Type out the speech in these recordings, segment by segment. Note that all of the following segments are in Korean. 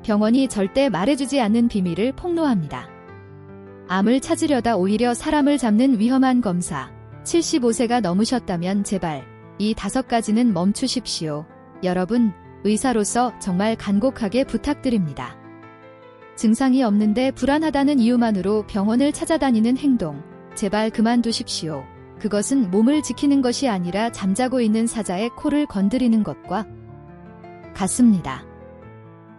병원이 절대 말해주지 않는 비밀을 폭로합니다. 암을 찾으려다 오히려 사람을 잡는 위험한 검사. 75세가 넘으셨다면 제발 이 5가지는 멈추십시오. 여러분, 의사로서 정말 간곡하게 부탁드립니다. 증상이 없는데 불안하다는 이유만으로 병원을 찾아다니는 행동, 제발 그만두십시오. 그것은 몸을 지키는 것이 아니라 잠자고 있는 사자의 코를 건드리는 것과 같습니다.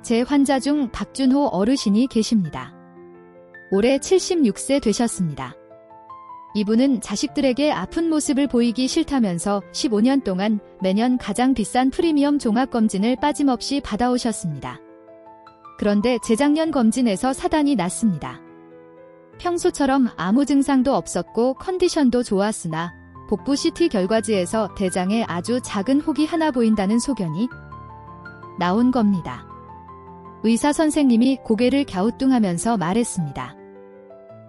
제 환자 중 박준호 어르신이 계십니다. 올해 76세 되셨습니다. 이분은 자식들에게 아픈 모습을 보이기 싫다면서 15년 동안 매년 가장 비싼 프리미엄 종합검진을 빠짐없이 받아오셨습니다. 그런데 재작년 검진에서 사단이 났습니다. 평소처럼 아무 증상도 없었고 컨디션도 좋았으나 복부 CT 결과지에서 대장에 아주 작은 혹이 하나 보인다는 소견이 나온 겁니다. 의사 선생님이 고개를 갸우뚱하면서 말했습니다.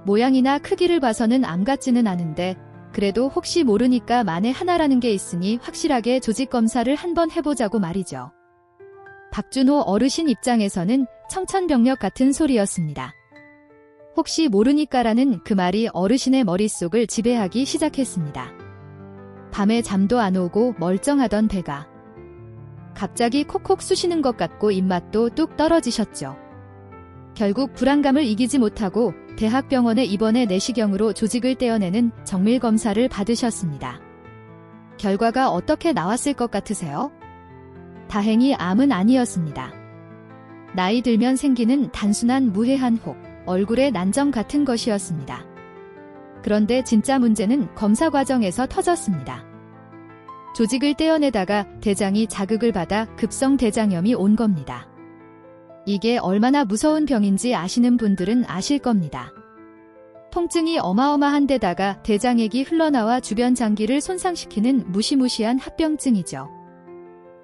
모양이나 크기를 봐서는 암 같지는 않은데 그래도 혹시 모르니까 만에 하나라는 게 있으니 확실하게 조직 검사를 한번 해보자고 말이죠. 박준호 어르신 입장에서는 청천벽력 같은 소리였습니다. 혹시 모르니까라는 그 말이 어르신의 머릿속을 지배하기 시작했습니다. 밤에 잠도 안 오고 멀쩡하던 배가 갑자기 콕콕 쑤시는 것 같고 입맛도 뚝 떨어지셨죠. 결국 불안감을 이기지 못하고 대학병원에 입원해 내시경으로 조직을 떼어내는 정밀검사를 받으셨습니다. 결과가 어떻게 나왔을 것 같으세요? 다행히 암은 아니었습니다. 나이 들면 생기는 단순한 무해한 혹, 얼굴에 난점 같은 것이었습니다. 그런데 진짜 문제는 검사 과정에서 터졌습니다. 조직을 떼어내다가 대장이 자극을 받아 급성대장염이 온 겁니다. 이게 얼마나 무서운 병인지 아시는 분들은 아실 겁니다. 통증이 어마어마한 데다가 대장액이 흘러나와 주변 장기를 손상시키는 무시무시한 합병증이죠.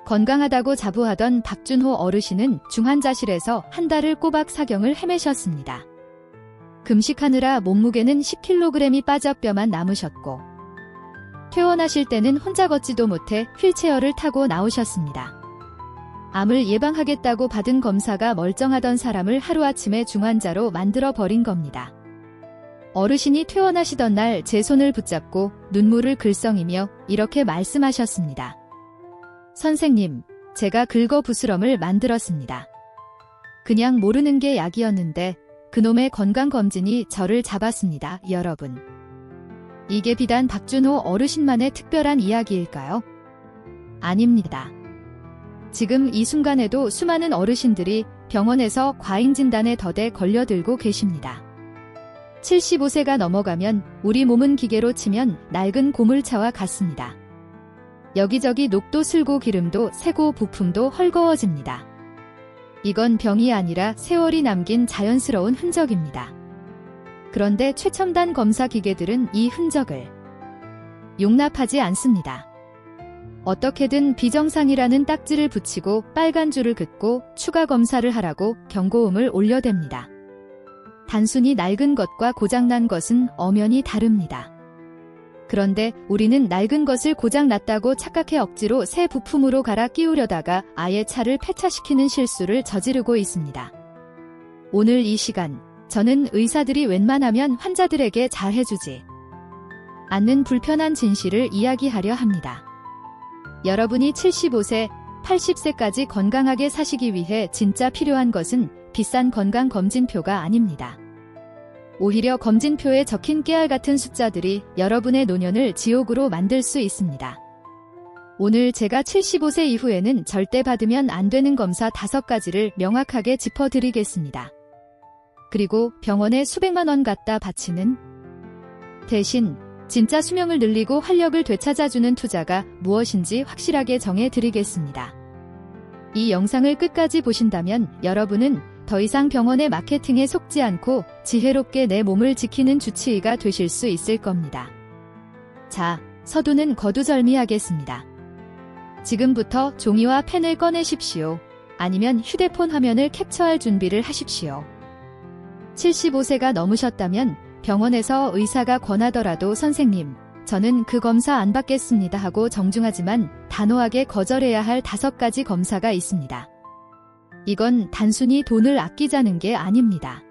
건강하다고 자부하던 박준호 어르신은 중환자실에서 한 달을 꼬박 사경을 헤매셨습니다. 금식하느라 몸무게는 10kg이 빠져 뼈만 남으셨고 퇴원하실 때는 혼자 걷지도 못해 휠체어를 타고 나오셨습니다. 암을 예방하겠다고 받은 검사가 멀쩡하던 사람을 하루아침에 중환자로 만들어버린 겁니다. 어르신이 퇴원하시던 날 제 손을 붙잡고 눈물을 글썽이며 이렇게 말씀하셨습니다. 선생님, 제가 긁어부스럼을 만들었습니다. 그냥 모르는 게 약이었는데 그놈의 건강검진이 저를 잡았습니다, 여러분. 이게 비단 박준호 어르신만의 특별한 이야기일까요? 아닙니다. 지금 이 순간에도 수많은 어르신들이 병원에서 과잉 진단에 더대 걸려들고 계십니다. 75세가 넘어가면 우리 몸은 기계로 치면 낡은 고물차와 같습니다. 여기저기 녹도 슬고 기름도 새고 부품도 헐거워집니다. 이건 병이 아니라 세월이 남긴 자연스러운 흔적입니다. 그런데 최첨단 검사 기계들은 이 흔적을 용납하지 않습니다. 어떻게든 비정상이라는 딱지를 붙이고 빨간 줄을 긋고 추가 검사를 하라고 경고음을 올려댑니다. 단순히 낡은 것과 고장난 것은 엄연히 다릅니다. 그런데 우리는 낡은 것을 고장났다고 착각해 억지로 새 부품으로 갈아 끼우려다가 아예 차를 폐차시키는 실수를 저지르고 있습니다. 오늘 이 시간, 저는 의사들이 웬만하면 환자들에게 잘해주지 않는 불편한 진실을 이야기하려 합니다. 여러분이 75세, 80세까지 건강하게 사시기 위해 진짜 필요한 것은 비싼 건강검진표가 아닙니다. 오히려 검진표에 적힌 깨알 같은 숫자들이 여러분의 노년을 지옥으로 만들 수 있습니다. 오늘 제가 75세 이후에는 절대 받으면 안 되는 검사 5가지를 명확하게 짚어드리겠습니다. 그리고 병원에 수백만 원 갖다 바치는 대신 진짜 수명을 늘리고 활력을 되찾아주는 투자가 무엇인지 확실하게 정해드리겠습니다. 이 영상을 끝까지 보신다면 여러분은 더 이상 병원의 마케팅에 속지 않고 지혜롭게 내 몸을 지키는 주치의가 되실 수 있을 겁니다. 자, 서두는 거두절미하겠습니다. 지금부터 종이와 펜을 꺼내십시오. 아니면 휴대폰 화면을 캡처할 준비를 하십시오. 75세가 넘으셨다면 병원에서 의사가 권하더라도 선생님, 저는 그 검사 안 받겠습니다 하고 정중하지만 단호하게 거절해야 할 5가지 검사가 있습니다. 이건 단순히 돈을 아끼자는 게 아닙니다.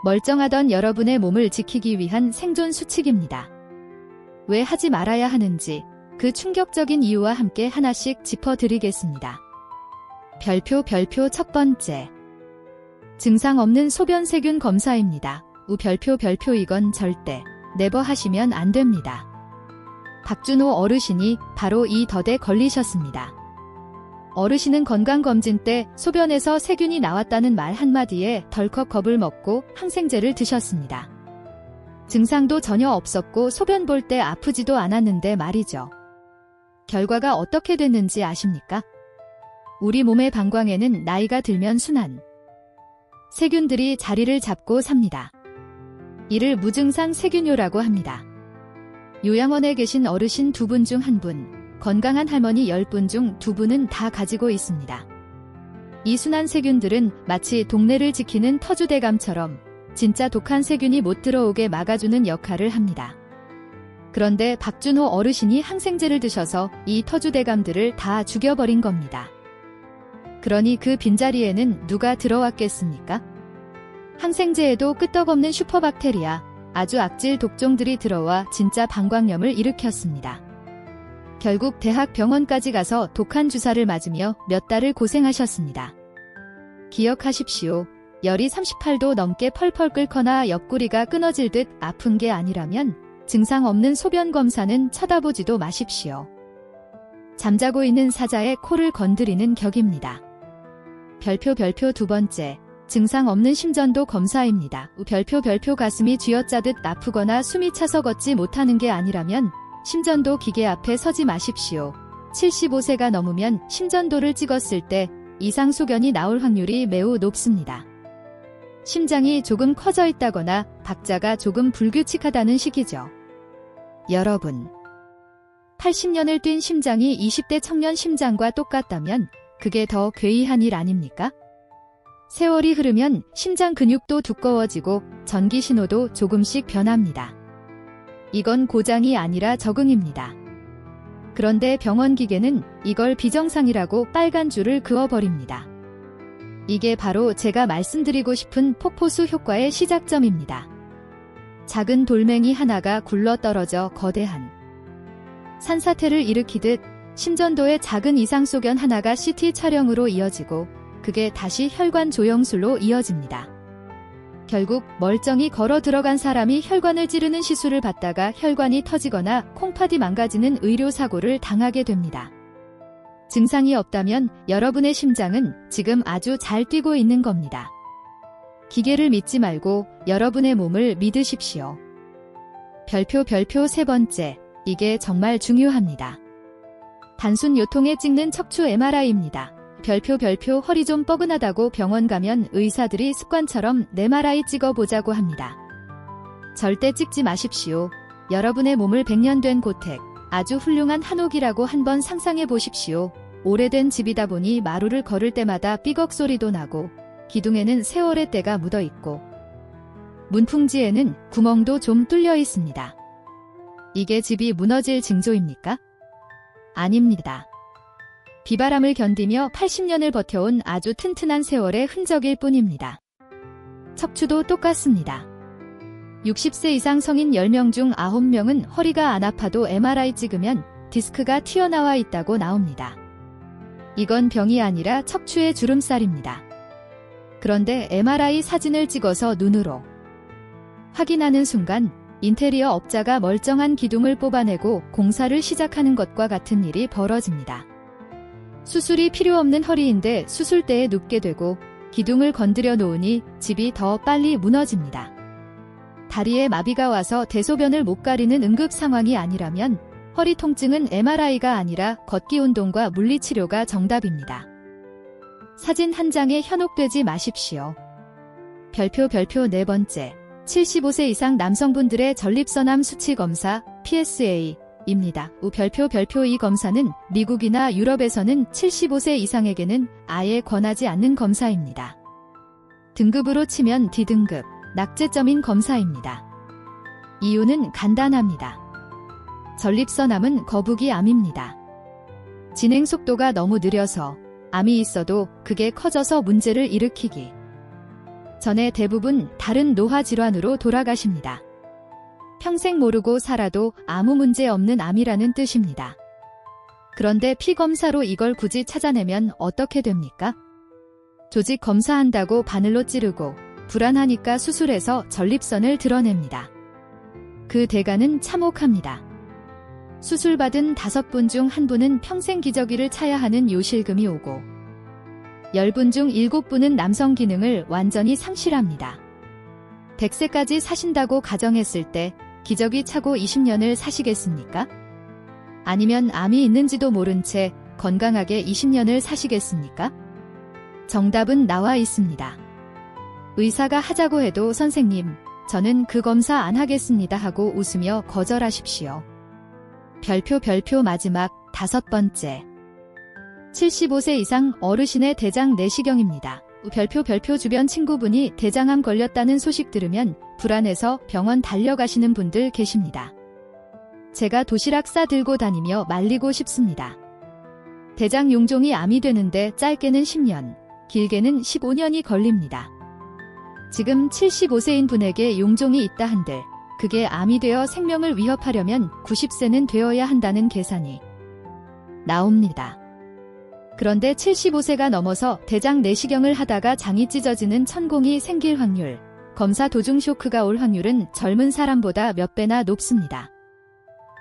멀쩡하던 여러분의 몸을 지키기 위한 생존 수칙입니다. 왜 하지 말아야 하는지 그 충격적인 이유와 함께 하나씩 짚어드리겠습니다. 별표 첫 번째. 증상 없는 소변 세균 검사입니다. 별표 이건 절대 네버 하시면 안 됩니다. 박준호 어르신이 바로 이 덫에 걸리셨습니다. 어르신은 건강검진 때 소변에서 세균이 나왔다는 말 한마디에 덜컥 겁을 먹고 항생제를 드셨습니다. 증상도 전혀 없었고 소변 볼 때 아프지도 않았는데 말이죠. 결과가 어떻게 됐는지 아십니까? 우리 몸의 방광에는 나이가 들면 순한 세균들이 자리를 잡고 삽니다. 이를 무증상 세균요라고 합니다. 요양원에 계신 어르신 2분 중 1분, 건강한 할머니 10분 중 2분은 다 가지고 있습니다. 이 순한 세균들은 마치 동네를 지키는 터줏대감처럼 진짜 독한 세균이 못 들어오게 막아주는 역할을 합니다. 그런데 박준호 어르신이 항생제를 드셔서 이 터줏대감들을 다 죽여버린 겁니다. 그러니 그 빈자리에는 누가 들어왔겠습니까? 항생제에도 끄떡없는 슈퍼박테리아, 아주 악질 독종들이 들어와 진짜 방광염을 일으켰습니다. 결국 대학 병원까지 가서 독한 주사를 맞으며 몇 달을 고생하셨습니다. 기억하십시오. 열이 38도 넘게 펄펄 끓거나 옆구리가 끊어질 듯 아픈 게 아니라면 증상 없는 소변 검사는 쳐다보지도 마십시오. 잠자고 있는 사자의 코를 건드리는 격입니다. 별표 2번째. 증상 없는 심전도 검사입니다. 별표 가슴이 쥐어짜듯 아프거나 숨이 차서 걷지 못하는 게 아니라면 심전도 기계 앞에 서지 마십시오. 75세가 넘으면 심전도를 찍었을 때 이상 소견이 나올 확률이 매우 높습니다. 심장이 조금 커져 있다거나 박자가 조금 불규칙하다는 식이죠. 여러분, 80년을 뛴 심장이 20대 청년 심장과 똑같다면 그게 더 괴이한 일 아닙니까? 세월이 흐르면 심장 근육도 두꺼워지고 전기 신호도 조금씩 변합니다. 이건 고장이 아니라 적응입니다. 그런데 병원 기계는 이걸 비정상이라고 빨간 줄을 그어버립니다. 이게 바로 제가 말씀드리고 싶은 폭포수 효과의 시작점입니다. 작은 돌멩이 하나가 굴러떨어져 거대한 산사태를 일으키듯 심전도의 작은 이상 소견 하나가 CT 촬영으로 이어지고 그게 다시 혈관 조영술로 이어집니다. 결국 멀쩡히 걸어 들어간 사람이 혈관을 찌르는 시술을 받다가 혈관이 터지거나 콩팥이 망가지는 의료사고를 당하게 됩니다. 증상이 없다면 여러분의 심장은 지금 아주 잘 뛰고 있는 겁니다. 기계를 믿지 말고 여러분의 몸을 믿으십시오. 별표 3번째. 이게 정말 중요합니다. 단순 요통에 찍는 척추 MRI입니다. 별표 허리 좀 뻐근하다고 병원 가면 의사들이 습관처럼 MRI 찍어보자고 합니다. 절대 찍지 마십시오. 여러분의 몸을 100년 된 고택, 아주 훌륭한 한옥이라고 한번 상상해 보십시오. 오래된 집이다 보니 마루를 걸을 때마다 삐걱 소리도 나고 기둥에는 세월의 때가 묻어 있고 문풍지에는 구멍도 좀 뚫려 있습니다. 이게 집이 무너질 징조입니까? 아닙니다. 비바람을 견디며 80년을 버텨온 아주 튼튼한 세월의 흔적일 뿐입니다. 척추도 똑같습니다. 60세 이상 성인 10명 중 9명은 허리가 안 아파도 MRI 찍으면 디스크가 튀어나와 있다고 나옵니다. 이건 병이 아니라 척추의 주름살입니다. 그런데 MRI 사진을 찍어서 눈으로 확인하는 순간 인테리어 업자가 멀쩡한 기둥을 뽑아내고 공사를 시작하는 것과 같은 일이 벌어집니다. 수술이 필요 없는 허리인데 수술대에 눕게 되고 기둥을 건드려 놓으니 집이 더 빨리 무너집니다. 다리에 마비가 와서 대소변을 못 가리는 응급 상황이 아니라면 허리 통증은 MRI가 아니라 걷기 운동과 물리치료가 정답입니다. 사진 한 장에 현혹되지 마십시오. 별표 4번째. 75세 이상 남성분들의 전립선암 수치 검사 PSA입니다. 별표 이 검사는 미국이나 유럽에서는 75세 이상에게는 아예 권하지 않는 검사입니다. 등급으로 치면 D등급, 낙제점인 검사입니다. 이유는 간단합니다. 전립선암은 거북이 암입니다. 진행 속도가 너무 느려서 암이 있어도 그게 커져서 문제를 일으키기 전에 대부분 다른 노화 질환으로 돌아가십니다. 평생 모르고 살아도 아무 문제 없는 암이라는 뜻입니다. 그런데 피 검사로 이걸 굳이 찾아내면 어떻게 됩니까? 조직 검사한다고 바늘로 찌르고 불안하니까 수술해서 전립선을 드러냅니다. 그 대가는 참혹합니다. 수술받은 5분 중 1분은 평생 기저귀를 차야 하는 요실금이 오고 10분 중 7분은 남성 기능을 완전히 상실합니다. 100세까지 사신다고 가정했을 때 기저귀 차고 20년을 사시겠습니까? 아니면 암이 있는지도 모른 채 건강하게 20년을 사시겠습니까? 정답은 나와 있습니다. 의사가 하자고 해도 선생님, 저는 그 검사 안 하겠습니다 하고 웃으며 거절하십시오. 별표 마지막 5번째. 75세 이상 어르신의 대장 내시경입니다. 별표 주변 친구분이 대장암 걸렸다는 소식 들으면 불안해서 병원 달려가시는 분들 계십니다. 제가 도시락 싸들고 다니며 말리고 싶습니다. 대장 용종이 암이 되는데 짧게는 10년, 길게는 15년이 걸립니다. 지금 75세인 분에게 용종이 있다 한들 그게 암이 되어 생명을 위협하려면 90세는 되어야 한다는 계산이 나옵니다. 그런데 75세가 넘어서 대장 내시경을 하다가 장이 찢어지는 천공이 생길 확률, 검사 도중 쇼크가 올 확률은 젊은 사람보다 몇 배나 높습니다.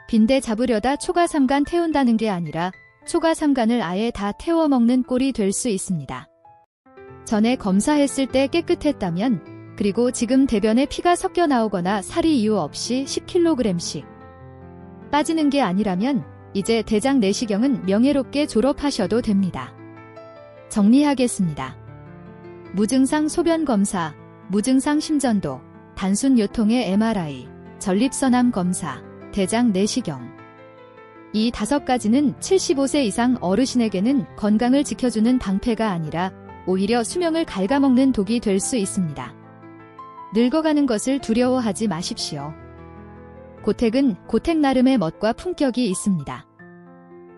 빈대 잡으려다 초가삼간 태운다는 게 아니라 초가삼간을 아예 다 태워 먹는 꼴이 될 수 있습니다. 전에 검사했을 때 깨끗했다면, 그리고 지금 대변에 피가 섞여 나오거나 살이 이유 없이 10kg씩 빠지는 게 아니라면 이제 대장 내시경은 명예롭게 졸업하셔도 됩니다. 정리하겠습니다. 무증상 소변 검사, 무증상 심전도, 단순 요통의 MRI, 전립선암 검사, 대장 내시경. 이 5가지는 75세 이상 어르신에게는 건강을 지켜주는 방패가 아니라 오히려 수명을 갉아먹는 독이 될 수 있습니다. 늙어가는 것을 두려워하지 마십시오. 고택은 고택 나름의 멋과 품격이 있습니다.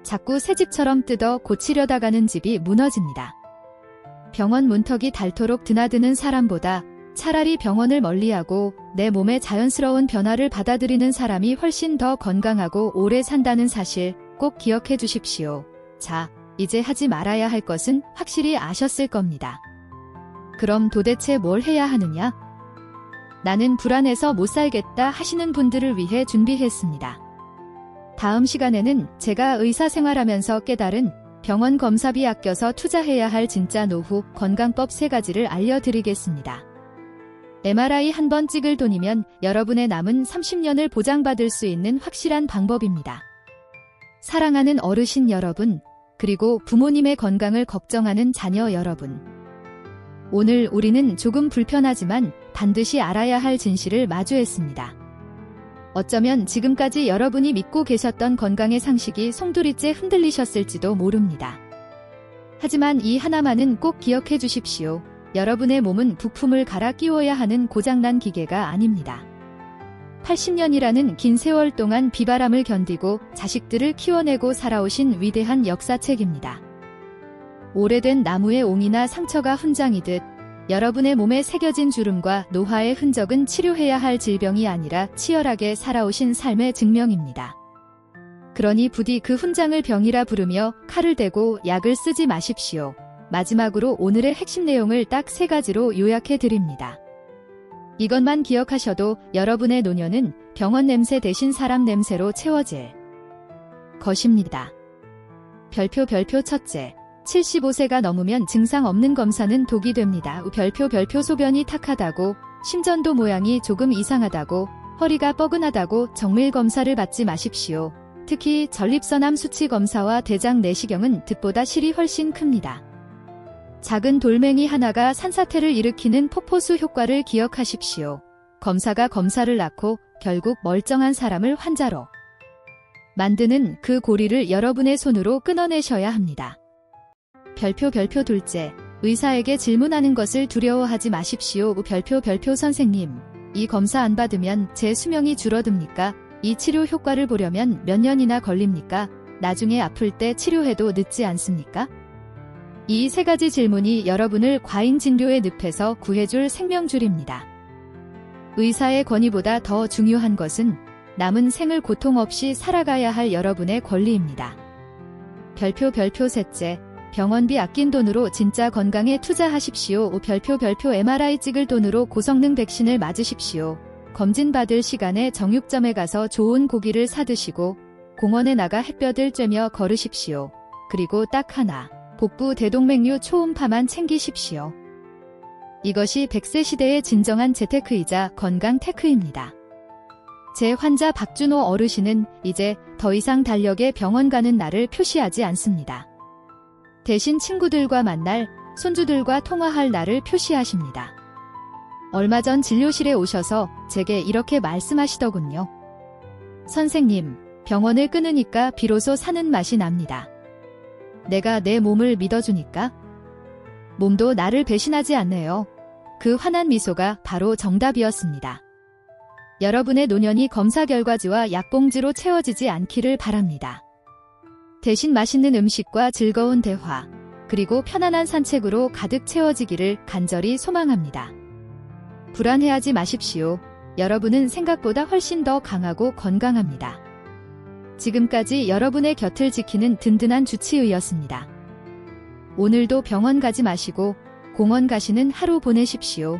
자꾸 새 집처럼 뜯어 고치려다 가는 집이 무너집니다. 병원 문턱이 닳도록 드나드는 사람보다 차라리 병원을 멀리하고 내 몸의 자연스러운 변화를 받아들이는 사람이 훨씬 더 건강하고 오래 산다는 사실 꼭 기억해 주십시오. 자, 이제 하지 말아야 할 것은 확실히 아셨을 겁니다. 그럼 도대체 뭘 해야 하느냐? 나는 불안해서 못 살겠다 하시는 분들을 위해 준비했습니다. 다음 시간에는 제가 의사 생활하면서 깨달은 병원 검사비 아껴서 투자해야 할 진짜 노후 건강법 3가지를 알려드리겠습니다. MRI 한 번 찍을 돈이면 여러분의 남은 30년을 보장받을 수 있는 확실한 방법입니다. 사랑하는 어르신 여러분, 그리고 부모님의 건강을 걱정하는 자녀 여러분. 오늘 우리는 조금 불편하지만 반드시 알아야 할 진실을 마주했습니다. 어쩌면 지금까지 여러분이 믿고 계셨던 건강의 상식이 송두리째 흔들리셨을지도 모릅니다. 하지만 이 하나만은 꼭 기억해 주십시오. 여러분의 몸은 부품을 갈아 끼워야 하는 고장난 기계가 아닙니다. 80년이라는 긴 세월 동안 비바람을 견디고 자식들을 키워내고 살아오신 위대한 역사책입니다. 오래된 나무의 옹이나 상처가 훈장이듯 여러분의 몸에 새겨진 주름과 노화의 흔적은 치료해야 할 질병이 아니라 치열하게 살아오신 삶의 증명입니다. 그러니 부디 그 훈장을 병이라 부르며 칼을 대고 약을 쓰지 마십시오. 마지막으로 오늘의 핵심 내용을 딱 3가지로 요약해 드립니다. 이것만 기억하셔도 여러분의 노년은 병원 냄새 대신 사람 냄새로 채워질 것입니다. 별표 첫째. 75세가 넘으면 증상 없는 검사는 독이 됩니다. 별표 소변이 탁하다고, 심전도 모양이 조금 이상하다고, 허리가 뻐근하다고 정밀 검사를 받지 마십시오. 특히 전립선암 수치 검사와 대장 내시경은 득보다 실이 훨씬 큽니다. 작은 돌멩이 하나가 산사태를 일으키는 폭포수 효과를 기억하십시오. 검사가 검사를 낳고 결국 멀쩡한 사람을 환자로 만드는 그 고리를 여러분의 손으로 끊어내셔야 합니다. 별표 둘째. 의사에게 질문하는 것을 두려워하지 마십시오. 별표 선생님, 이 검사 안 받으면 제 수명이 줄어듭니까? 이 치료 효과를 보려면 몇 년이나 걸립니까? 나중에 아플 때 치료해도 늦지 않습니까? 이 세 가지 질문이 여러분을 과잉 진료의 늪에서 구해줄 생명줄입니다. 의사의 권위보다 더 중요한 것은 남은 생을 고통 없이 살아가야 할 여러분의 권리입니다. 별표 셋째, 병원비 아낀 돈으로 진짜 건강에 투자하십시오. 별표 MRI 찍을 돈으로 고성능 백신을 맞으십시오. 검진 받을 시간에 정육점에 가서 좋은 고기를 사드시고 공원에 나가 햇볕을 쬐며 걸으십시오. 그리고 딱 하나, 복부 대동맥류 초음파만 챙기십시오. 이것이 100세 시대의 진정한 재테크이자 건강 테크입니다. 제 환자 박준호 어르신은 이제 더 이상 달력에 병원 가는 날을 표시하지 않습니다. 대신 친구들과 만날, 손주들과 통화할 날을 표시하십니다. 얼마 전 진료실에 오셔서 제게 이렇게 말씀하시더군요. 선생님, 병원을 끊으니까 비로소 사는 맛이 납니다. 내가 내 몸을 믿어주니까 몸도 나를 배신하지 않네요. 그 환한 미소가 바로 정답이었습니다. 여러분의 노년이 검사 결과지와 약봉지로 채워지지 않기를 바랍니다. 대신 맛있는 음식과 즐거운 대화, 그리고 편안한 산책으로 가득 채워지기를 간절히 소망합니다. 불안해하지 마십시오. 여러분은 생각보다 훨씬 더 강하고 건강합니다. 지금까지 여러분의 곁을 지키는 든든한 주치의였습니다. 오늘도 병원 가지 마시고 공원 가시는 하루 보내십시오.